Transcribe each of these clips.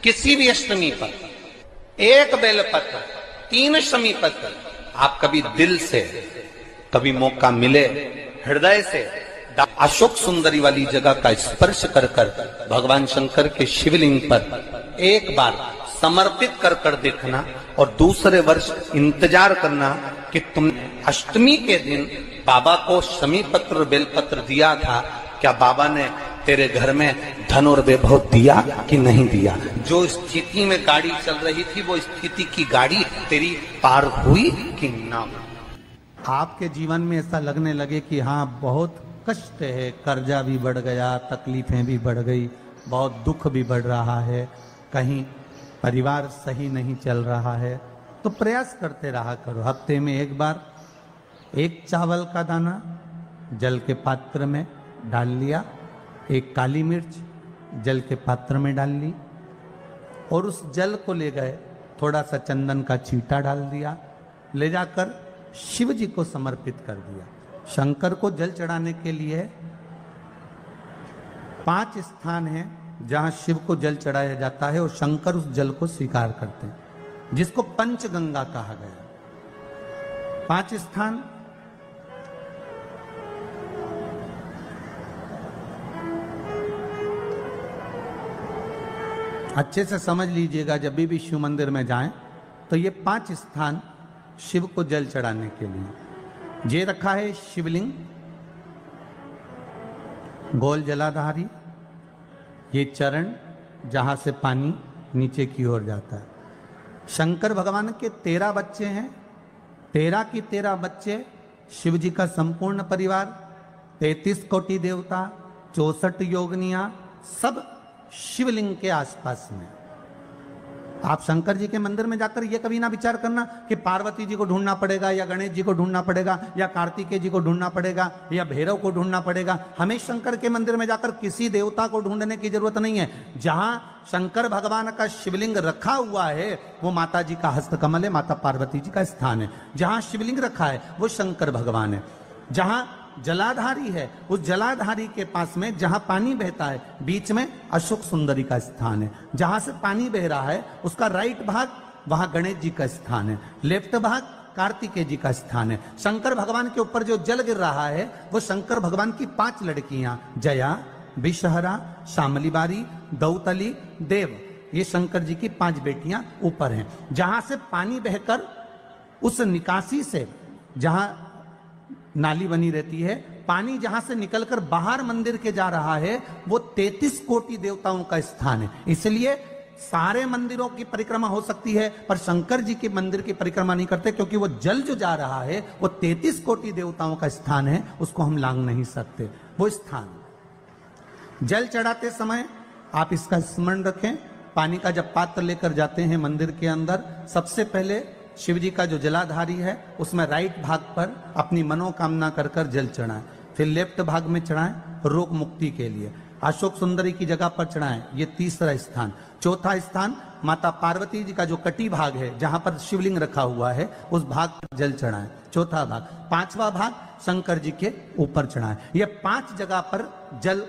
किसी भी अष्टमी पर एक बेलपत्र, 3 शमी पत्र, आप कभी दिल से, कभी मौका मिले हृदय से अशोक सुंदरी वाली जगह का स्पर्श कर कर भगवान शंकर के शिवलिंग पर एक बार समर्पित कर कर देखना और दूसरे वर्ष इंतजार करना कि तुमने अष्टमी के दिन बाबा को शमी पत्र बेलपत्र दिया था, क्या बाबा ने तेरे घर में धन और वैभव दिया कि नहीं दिया। जो स्थिति में गाड़ी चल रही थी वो स्थिति की गाड़ी तेरी पार हुई कि ना। आपके जीवन में ऐसा लगने लगे कि हाँ बहुत कष्ट है, कर्जा भी बढ़ गया, तकलीफें भी बढ़ गई, बहुत दुख भी बढ़ रहा है, कहीं परिवार सही नहीं चल रहा है, तो प्रयास करते रहा करो। हफ्ते में एक बार एक चावल का दाना जल के पात्र में डाल लिया, एक काली मिर्च जल के पात्र में डाल ली और उस जल को ले गए, थोड़ा सा चंदन का छींटा डाल दिया, ले जाकर शिव जी को समर्पित कर दिया। शंकर को जल चढ़ाने के लिए 5 स्थान हैं जहां शिव को जल चढ़ाया जाता है और शंकर उस जल को स्वीकार करते हैं, जिसको पंचगंगा कहा गया। 5 स्थान अच्छे से समझ लीजिएगा, जब भी शिव मंदिर में जाएं तो ये 5 स्थान शिव को जल चढ़ाने के लिए ये रखा है। शिवलिंग, गोल जलाधारी, ये चरण जहां से पानी नीचे की ओर जाता है। शंकर भगवान के 13 बच्चे हैं, 13 की 13 बच्चे, शिव जी का संपूर्ण परिवार, 33 कोटि देवता, 64 योगनियां, सब शिवलिंग के आसपास में। आप शंकर जी के मंदिर में जाकर ये कभी ना विचार करना कि पार्वती जी को ढूंढना पड़ेगा या गणेश जी को ढूंढना पड़ेगा या कार्तिकेय जी को ढूंढना पड़ेगा या भैरव को ढूंढना पड़ेगा। हमें शंकर के मंदिर में जाकर किसी देवता को ढूंढने की जरूरत नहीं है। जहां शंकर भगवान का शिवलिंग रखा हुआ है वो माता जी का हस्तकमल है, माता पार्वती जी का स्थान है। जहां शिवलिंग रखा है वो शंकर भगवान है। जहां जलाधारी है उस जलाधारी के पास में जहां पानी बहता है बीच में अशोक सुंदरी का स्थान है। जहां से पानी बह रहा है उसका राइट भाग वहां गणेश जी का स्थान है, लेफ्ट भाग कार्तिकेय जी का स्थान है। शंकर भगवान के ऊपर जो जल गिर रहा है वो शंकर भगवान की 5 लड़कियां, जया, विषहरा, शामली बारी, दौतली, देव, ये शंकर जी की 5 बेटियां ऊपर हैं। जहां से पानी बहकर उस निकासी से, जहां नाली बनी रहती है, पानी जहां से निकलकर बाहर मंदिर के जा रहा है वो 33 कोटि देवताओं का स्थान है। इसलिए सारे मंदिरों की परिक्रमा हो सकती है पर शंकर जी के मंदिर की परिक्रमा नहीं करते, क्योंकि वो जल जो जा रहा है वो 33 कोटि देवताओं का स्थान है, उसको हम लांघ नहीं सकते। वो स्थान जल चढ़ाते समय आप इसका स्मरण रखें। पानी का जब पात्र लेकर जाते हैं मंदिर के अंदर, सबसे पहले शिव जी का जो जलाधारी है उसमें राइट भाग पर अपनी मनोकामना कर कर जल चढ़ाएं, फिर लेफ्ट भाग में चढ़ाएं रोग मुक्ति के लिए। अशोक सुंदरी की जगह पर चढ़ाएं, ये 3रा स्थान। 4था स्थान माता पार्वती जी का जो कटी भाग है जहां पर शिवलिंग रखा हुआ है उस भाग पर जल चढ़ाएं, 4था भाग। 5वां भाग शंकर जी के ऊपर चढ़ाएं। ये 5 जगह पर जल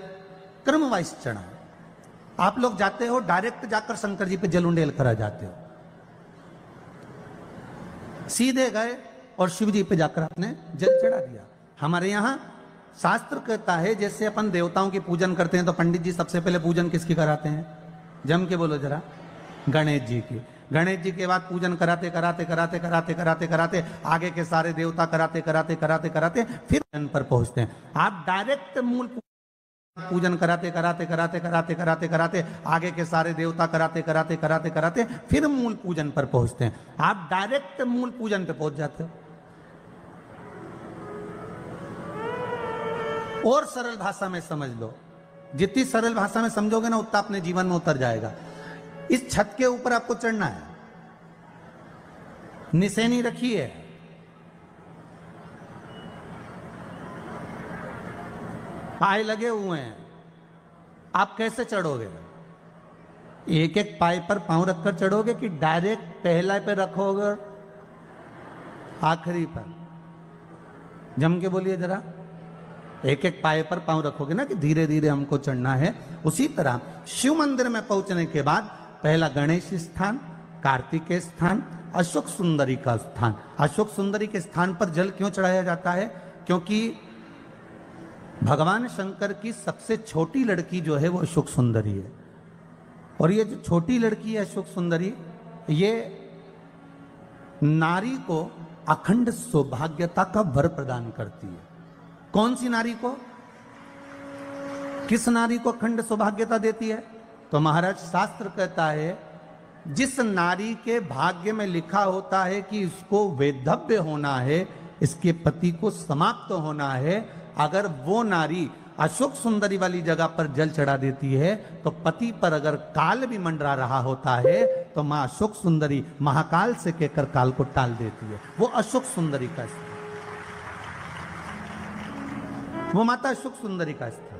क्रमवाइज चढ़ाएं। आप लोग जाते हो डायरेक्ट जाकर शंकर जी पे जल उंडेल करा जाते हो, सीधे गए और शिव जी पे जाकर आपने जल चढ़ा दिया। हमारे यहाँ शास्त्र कहता है जैसे अपन देवताओं की पूजन करते हैं तो पंडित जी सबसे पहले पूजन किसकी कराते हैं? जम के बोलो जरा, गणेश जी की। गणेश जी के बाद पूजन कराते कराते कराते कराते कराते कराते आगे के सारे देवता कराते कराते कराते कराते फिर जन पर पहुंचते हैं। आप डायरेक्ट मूल पूजन कराते कराते कराते कराते कराते कराते आगे के सारे देवता कराते कराते कराते कराते फिर मूल पूजन पर पहुंचते हैं। आप डायरेक्ट मूल पूजन पे पहुंच जाते हो। और सरल भाषा में समझ लो, जितनी सरल भाषा में समझोगे ना उतना अपने जीवन में उतर जाएगा। इस छत के ऊपर आपको चढ़ना है, निशानी रखी है, पाए लगे हुए हैं, आप कैसे चढ़ोगे? एक एक पाए पर पांव रखकर चढ़ोगे कि डायरेक्ट पहला पे रखोगे आखिरी पर? जम के बोलिए जरा। एक एक पाए पर पांव रखोगे ना कि धीरे धीरे हमको चढ़ना है। उसी तरह शिव मंदिर में पहुंचने के बाद पहला गणेश स्थान, कार्तिकेय स्थान, अशोक सुंदरी का स्थान। अशोक सुंदरी के स्थान पर जल क्यों चढ़ाया जाता है? क्योंकि भगवान शंकर की सबसे छोटी लड़की जो है वो अशोक सुंदरी है, और ये जो छोटी लड़की है अशोक सुंदरी, ये नारी को अखंड सौभाग्यता का वर प्रदान करती है। कौन सी नारी को? किस नारी को अखंड सौभाग्यता देती है? तो महाराज शास्त्र कहता है, जिस नारी के भाग्य में लिखा होता है कि इसको वैधव्य होना है, इसके पति को समाप्त होना है, अगर वो नारी अशोक सुंदरी वाली जगह पर जल चढ़ा देती है तो पति पर अगर काल भी मंडरा रहा होता है तो मां अशोक सुंदरी महाकाल से कहकर काल को टाल देती है। वो अशोक सुंदरी का स्थान, वो माता अशोक सुंदरी का स्थान।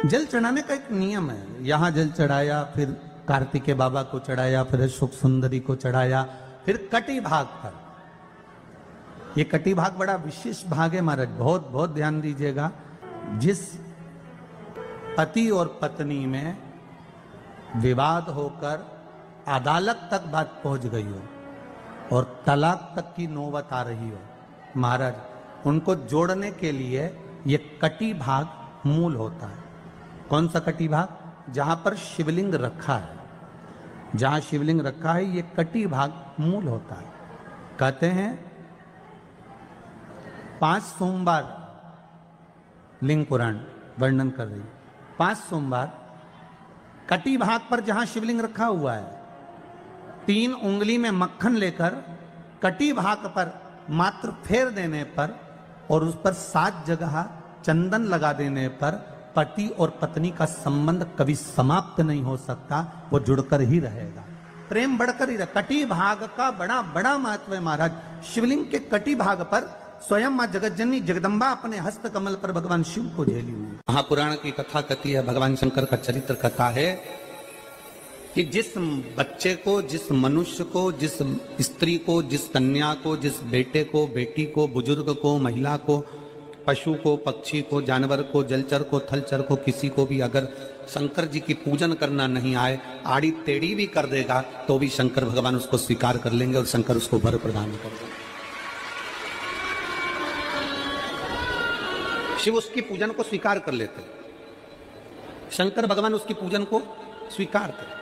जल चढ़ाने का एक नियम है। यहां जल चढ़ाया, फिर कार्तिकेय बाबा को चढ़ाया, फिर अशोक सुंदरी को चढ़ाया, फिर कटी भाग पर। ये कटी भाग बड़ा विशेष भाग है महाराज, बहुत बहुत ध्यान दीजिएगा। जिस पति और पत्नी में विवाद होकर अदालत तक बात पहुंच गई हो और तलाक तक की नौबत आ रही हो, महाराज उनको जोड़ने के लिए ये कटी भाग मूल होता है। कौन सा कटी भाग? जहां पर शिवलिंग रखा है, जहां शिवलिंग रखा है ये कटी भाग मूल होता है। कहते हैं 5 सोमवार, लिंग पुराण वर्णन कर रही है, 5 सोमवार कटी भाग पर जहां शिवलिंग रखा हुआ है, 3 उंगली में मक्खन लेकर कटी भाग पर मात्र फेर देने पर और उस पर 7 जगह चंदन लगा देने पर पति और पत्नी का संबंध कभी समाप्त नहीं हो सकता, वो जुड़कर ही रहेगा, प्रेम बढ़कर ही रहेगा। कटी भाग का बड़ा बड़ा महत्व है महाराज। शिवलिंग के कटी भाग पर स्वयं मां जगतजननी जगदम्बा अपने हस्त कमल पर भगवान शिव को झेली हुई। महापुराण की कथा कहती है, भगवान शंकर का चरित्र कथा है कि जिस बच्चे को, जिस मनुष्य को, जिस स्त्री को, जिस कन्या को, जिस बेटे को, बेटी को, बुजुर्ग को, महिला को, पशु को, पक्षी को, जानवर को, जलचर को, थलचर को, किसी को भी अगर शंकर जी की पूजन करना नहीं आए, आड़ी टेढ़ी भी कर देगा तो भी शंकर भगवान उसको स्वीकार कर लेंगे और शंकर उसको वर प्रदान कर देंगे। शिव उसकी पूजन को स्वीकार कर लेते, शंकर भगवान उसकी पूजन को स्वीकार करते।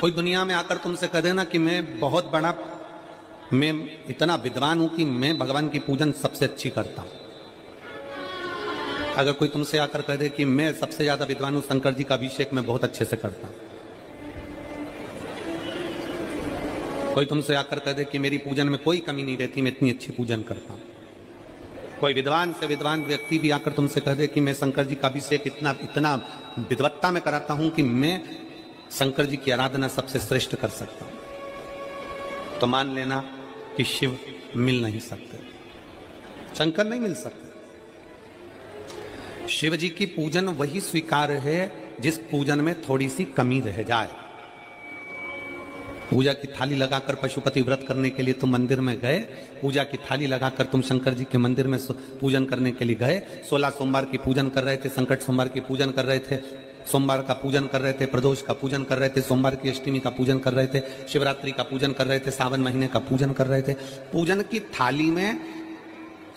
कोई दुनिया में आकर तुमसे कह देना कि मैं बहुत बड़ा, मैं इतना विद्वान हूं कि मैं भगवान की पूजन सबसे अच्छी करता हूं। अगर कोई तुमसे आकर कह दे कि मैं सबसे ज्यादा विद्वान हूं, शंकर जी का अभिषेक मैं बहुत अच्छे से करता हूं। कोई तुमसे आकर कह दे कि मेरी पूजन में कोई कमी नहीं रहती, मैं इतनी अच्छी पूजन करता हूं। कोई विद्वान से विद्वान व्यक्ति भी आकर तुमसे कह दे कि मैं शंकर जी का अभिषेक इतना विद्वत्ता में कराता हूं कि मैं शंकर जी की आराधना सबसे श्रेष्ठ कर सकता हूं, तो मान लेना कि शिव मिल नहीं सकते, शंकर नहीं मिल सकते। शिव जी की पूजन वही स्वीकार है जिस पूजन में थोड़ी सी कमी रह जाए। पूजा की थाली लगाकर पशुपति व्रत करने के लिए तुम मंदिर में गए, पूजा की थाली लगाकर तुम शंकर जी के मंदिर में पूजन करने के लिए गए, 16 सोमवार की पूजन कर रहे थे, संकट सोमवार की पूजन कर रहे थे, सोमवार का पूजन कर रहे थे, प्रदोष का पूजन कर रहे थे, सोमवार की अष्टमी का पूजन कर रहे थे, शिवरात्रि का पूजन कर रहे थे, सावन महीने का पूजन कर रहे थे। पूजन की थाली में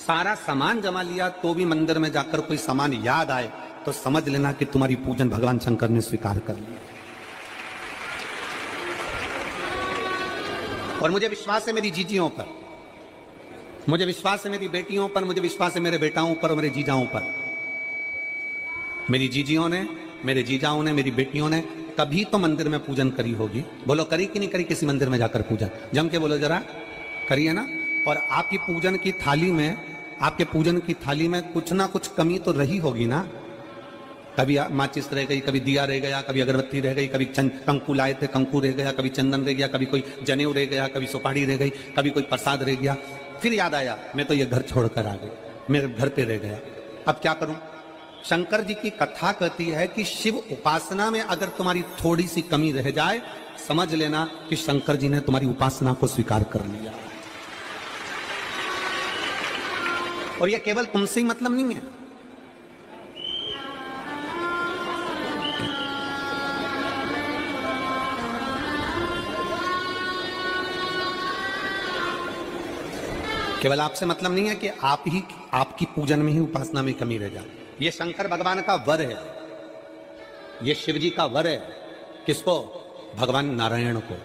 सारा सामान जमा लिया तो भी मंदिर में जाकर कोई सामान याद आए तो समझ लेना कि तुम्हारी पूजन भगवान शंकर ने स्वीकार कर लिया। और मुझे विश्वास है मेरी जीजियों पर, मुझे विश्वास है मेरी बेटियों पर, मुझे विश्वास है मेरे बेटाओं पर और मेरे जीजाओं पर। मेरी जीजियों ने, मेरे जीजाओं ने, मेरी बेटियों ने कभी तो मंदिर में पूजन करी होगी। बोलो करी कि नहीं करी किसी मंदिर में जाकर पूजन? जम के बोलो जरा, करी है ना? और आपकी पूजन की थाली में, आपके पूजन की थाली में कुछ ना कुछ कमी तो रही होगी ना। कभी माचिस रह गई, कभी दिया रह गया, कभी अगरबत्ती रह गई, कभी कंकु लाए थे कंकु रह गया, कभी चंदन रह गया, कभी कोई जनेऊ रह गया, कभी सुपारी रह गई, कभी कोई प्रसाद रह गया। फिर याद आया मैं तो ये घर छोड़कर आ गई, मेरे घर पे रह गया, अब क्या करूं? शंकर जी की कथा कहती है कि शिव उपासना में अगर तुम्हारी थोड़ी सी कमी रह जाए, समझ लेना कि शंकर जी ने तुम्हारी उपासना को स्वीकार कर लिया। और ये केवल तुमसे ही मतलब नहीं है। केवल आपसे मतलब नहीं है कि आपकी पूजन में ही, उपासना में कमी रह जाए। ये शंकर भगवान का वर है, ये शिव जी का वर है। किसको? भगवान नारायण को।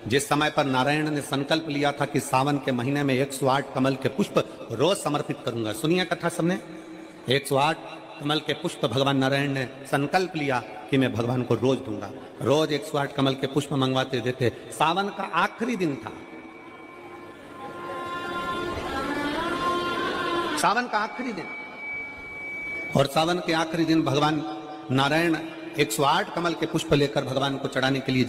जिस समय पर नारायण ने संकल्प लिया था कि सावन के महीने में 108 कमल के पुष्प रोज समर्पित करूंगा। सुनिए कथा सबने, 108 कमल के पुष्प भगवान नारायण ने संकल्प लिया कि मैं भगवान को रोज दूंगा। रोज 108 कमल के पुष्प मंगवाते देते। सावन का आखिरी दिन था, सावन का आखिरी दिन, और सावन के आखिरी दिन भगवान नारायण 108 कमल के पुष्प लेकर भगवान को चढ़ाने के लिए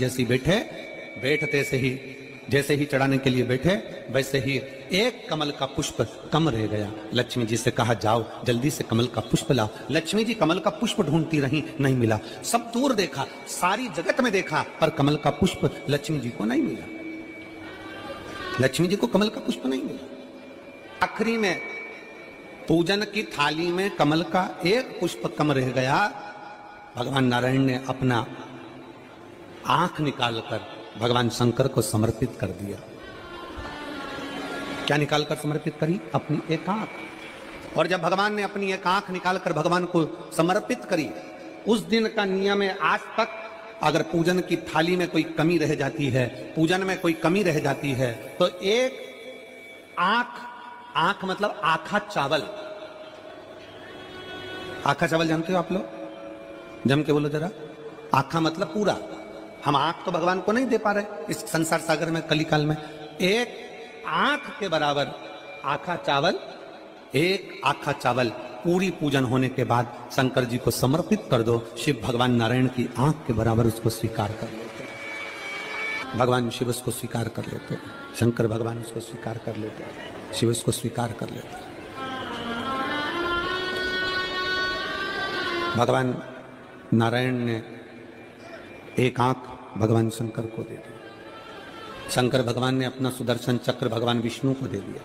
जैसे ही चढ़ाने के लिए बैठे, वैसे ही एक कमल का पुष्प कम रह गया। लक्ष्मी जी से कहा, जाओ जल्दी से कमल का पुष्प लाओ। लक्ष्मी जी कमल का पुष्प ढूंढती रही, नहीं मिला। सब दूर देखा, सारी जगत में देखा, पर कमल का पुष्प लक्ष्मी जी को नहीं मिला। लक्ष्मी जी को कमल का पुष्प नहीं मिला। आखिरी में पूजन की थाली में कमल का एक पुष्प कम रह गया। भगवान नारायण ने अपना आंख निकालकर भगवान शंकर को समर्पित कर दिया। क्या निकालकर समर्पित करी? अपनी एक आंख। और जब भगवान ने अपनी एक आंख निकालकर भगवान को समर्पित करी, उस दिन का नियम है, आज तक अगर पूजन की थाली में कोई कमी रह जाती है, पूजन में कोई कमी रह जाती है, तो एक आंख मतलब आखा चावल। आखा चावल जानते हो आप लोग? जम के बोलो जरा। आखा मतलब पूरा। हम आंख तो भगवान को नहीं दे पा रहे इस संसार सागर में, कलिकाल में। एक आंख के बराबर आखा चावल, एक आखा चावल पूरी पूजन होने के बाद शंकर जी को समर्पित कर दो। शिव भगवान नारायण की आंख के बराबर उसको स्वीकार कर लेते। भगवान शिव उसको स्वीकार कर लेते, शंकर भगवान उसको स्वीकार कर लेते, शिव उसको स्वीकार कर लेते। भगवान नारायण ने एक आंख भगवान शंकर को दे दी। शंकर भगवान ने अपना सुदर्शन चक्र भगवान विष्णु को दे दिया।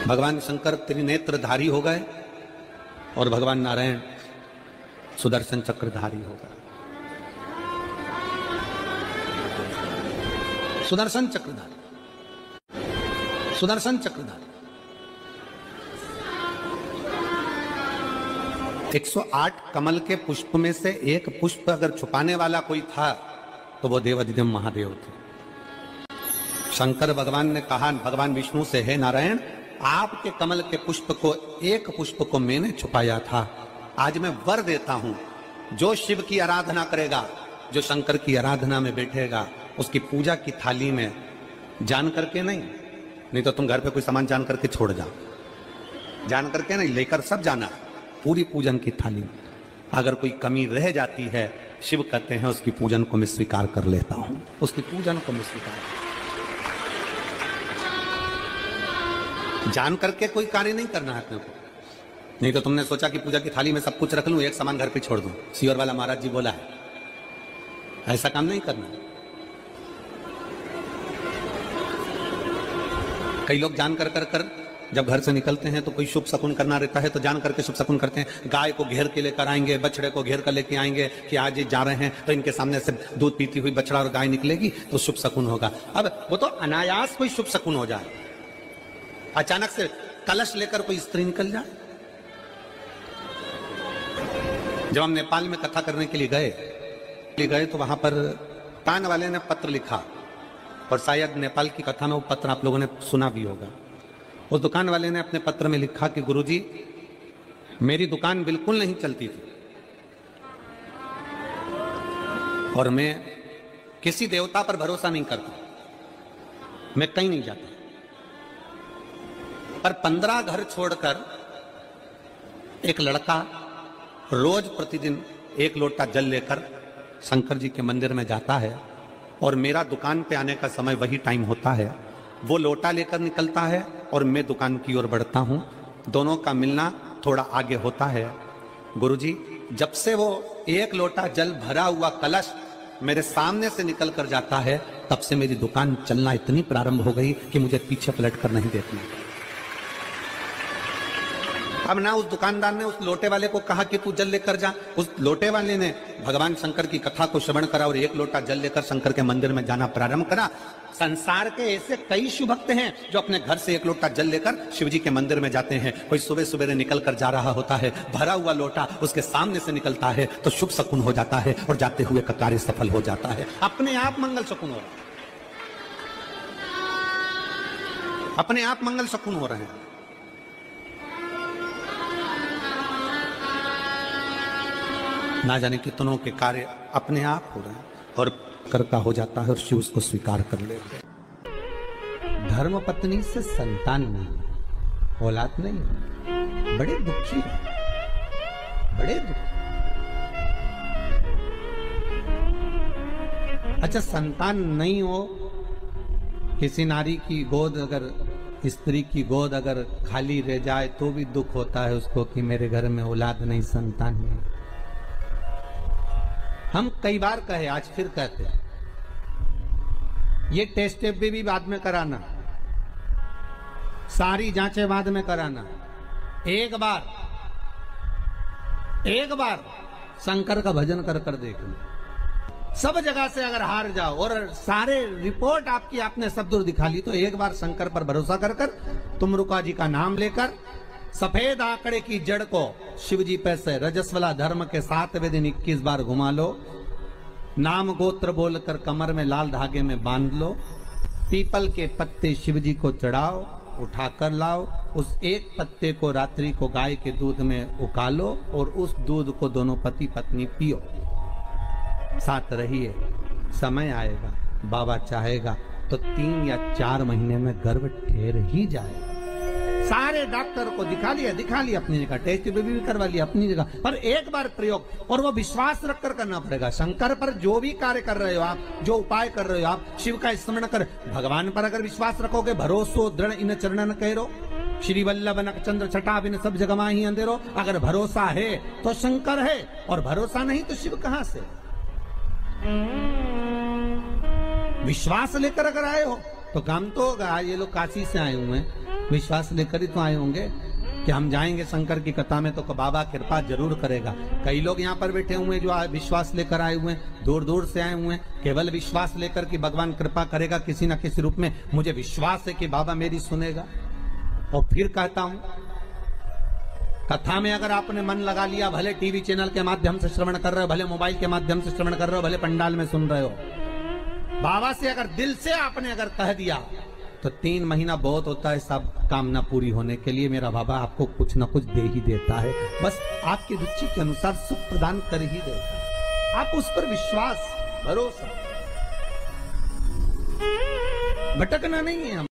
भगवान शंकर त्रिनेत्रधारी हो गए और भगवान नारायण सुदर्शन चक्रधारी हो गए। सुदर्शन चक्रधारी, सुदर्शन चक्रधारी। 108 कमल के पुष्प में से एक पुष्प अगर छुपाने वाला कोई था तो वो देवाधिदेव महादेव थे। शंकर भगवान ने कहा भगवान विष्णु से, हे नारायण, आपके कमल के पुष्प को, एक पुष्प को मैंने छुपाया था। आज मैं वर देता हूं, जो शिव की आराधना करेगा, जो शंकर की आराधना में बैठेगा, उसकी पूजा की थाली में जान करके नहीं तो तुम घर पे कोई सामान जान करके छोड़ जाओ, जान करके नहीं, लेकर सब जाना। पूरी पूजन की थाली में अगर कोई कमी रह जाती है, शिव कहते हैं उसकी पूजन को मैं स्वीकार कर लेता हूं, उसकी पूजन को मैं स्वीकार। जान करके कोई कार्य नहीं करना है अपने को। नहीं तो तुमने सोचा कि पूजा की थाली में सब कुछ रख लूं, एक सामान घर पे छोड़ दूं। सीवर वाला महाराज जी बोला है, ऐसा काम नहीं करना। कई लोग जान कर जब घर से निकलते हैं तो कोई शुभ शकुन करना रहता है तो जान करके शुभ शकुन करते हैं। गाय को घेर के लेकर आएंगे, बछड़े को घेर कर लेके आएंगे कि आज ये जा रहे हैं तो इनके सामने से दूध पीती हुई बछड़ा और गाय निकलेगी तो शुभ शकुन होगा। अब वो तो अनायास कोई शुभ शकुन हो जाए, अचानक से कलश लेकर कोई स्त्री निकल जाए। जब हम नेपाल में कथा करने के लिए गए तो वहां पर कान वाले ने पत्र लिखा, और शायद नेपाल की कथा में वो पत्र आप लोगों ने सुना भी होगा। उस दुकान वाले ने अपने पत्र में लिखा कि गुरुजी, मेरी दुकान बिल्कुल नहीं चलती थी और मैं किसी देवता पर भरोसा नहीं करता, मैं कहीं नहीं जाता, पर 15 घर छोड़कर एक लड़का रोज प्रतिदिन 1 लोटा जल लेकर शंकर जी के मंदिर में जाता है और मेरा दुकान पे आने का समय वही टाइम होता है। वो लोटा लेकर निकलता है और मैं दुकान की ओर बढ़ता हूं, दोनों का मिलना थोड़ा आगे होता है। गुरुजी, जब से वो 1 लोटा जल भरा हुआ कलश मेरे सामने से निकल कर जाता है, तब से मेरी दुकान चलना इतनी प्रारंभ हो गई कि मुझे पीछे पलट कर नहीं देखना। अब ना उस दुकानदार ने उस लोटे वाले को कहा कि तू जल लेकर जा, उस लोटे वाले ने भगवान शंकर की कथा को श्रवण करा और एक लोटा जल लेकर शंकर के मंदिर में जाना प्रारंभ करा। संसार के ऐसे कई शिव भक्त हैं जो अपने घर से एक लोटा जल लेकर शिव जी के मंदिर में जाते हैं। कोई सुबह सुबह निकल कर जा रहा होता है, भरा हुआ लोटा उसके सामने से निकलता है तो शुभ शकुन हो जाता है और जाते हुए का कार्य सफल हो जाता है। अपने आप मंगल शकुन हो रहा है, अपने आप मंगल शकुन हो रहे हैं। ना जाने कितनों के कार्य अपने आप हो रहे हैं और करता हो जाता है और शिव उसको स्वीकार कर लेते हैं। धर्म पत्नी से संतान नहीं, औलाद नहीं, बड़े दुखी है, बड़े दुखी। अच्छा, संतान नहीं हो, किसी नारी की गोद अगर, स्त्री की गोद अगर खाली रह जाए तो भी दुख होता है उसको कि मेरे घर में औलाद नहीं, संतान नहीं। हम कई बार कहे, आज फिर कहते हैं, ये टेस्ट भी बाद में कराना, सारी जांचें बाद में कराना। एक बार शंकर का भजन कर कर देख लो। सब जगह से अगर हार जाओ और सारे रिपोर्ट आपकी आपने सब दूर दिखा ली, तो एक बार शंकर पर भरोसा कर कर तुम रुका जी का नाम लेकर सफेद आंकड़े की जड़ को शिव जी पे से रजस्वला धर्म के 7वें दिन 21 बार घुमा लो। नाम गोत्र बोलकर कमर में लाल धागे में बांध लो। पीपल के पत्ते शिव जी को चढ़ाओ, उठाकर लाओ। उस एक पत्ते को रात्रि को गाय के दूध में उकालो और उस दूध को दोनों पति पत्नी पियो। साथ रहिए, समय आएगा, बाबा चाहेगा तो 3 या 4 महीने में गर्भ ठहर ही जाएगा। सारे डॉक्टर को दिखा लिया अपनी जगह, टेस्ट भी करवा लिया अपनी जगह, पर एक बार प्रयोग, और वो विश्वास रखकर करना पड़ेगा। शंकर पर जो भी कार्य कर रहे हो आप, जो उपाय कर रहे हो आप, शिव का स्मरण कर, भगवान पर अगर विश्वास रखोगे, भरोसो दृढ़ इन चरणन कहो, श्री वल्लभ नक चंद्र छटा बिन सब जगमा ही अंधेरो। अगर भरोसा है तो शंकर है, और भरोसा नहीं तो शिव कहां से। विश्वास लेकर अगर आए हो तो काम तो होगा। ये लोग काशी से आए हुए हैं, विश्वास लेकर ही तो आए होंगे कि हम जाएंगे शंकर की कथा में तो बाबा कृपा जरूर करेगा। कई लोग यहाँ पर बैठे हुए हैं जो विश्वास लेकर आए हुए हैं, दूर दूर से आए हुए हैं, केवल विश्वास लेकर कि भगवान कृपा करेगा किसी न किसी रूप में। मुझे विश्वास है कि बाबा मेरी सुनेगा। और फिर कहता हूं, कथा में अगर आपने मन लगा लिया, भले टीवी चैनल के माध्यम से श्रवण कर रहे हो, भले मोबाइल के माध्यम से श्रवण कर रहे हो, भले पंडाल में सुन रहे हो, बाबा से अगर दिल से आपने अगर कह दिया तो 3 महीना बहुत होता है सब कामना पूरी होने के लिए। मेरा बाबा आपको कुछ न कुछ दे ही देता है, बस आपकी रुचि के अनुसार सुख प्रदान कर ही देता है। आप उस पर विश्वास, भरोसा, भटकना नहीं है हम।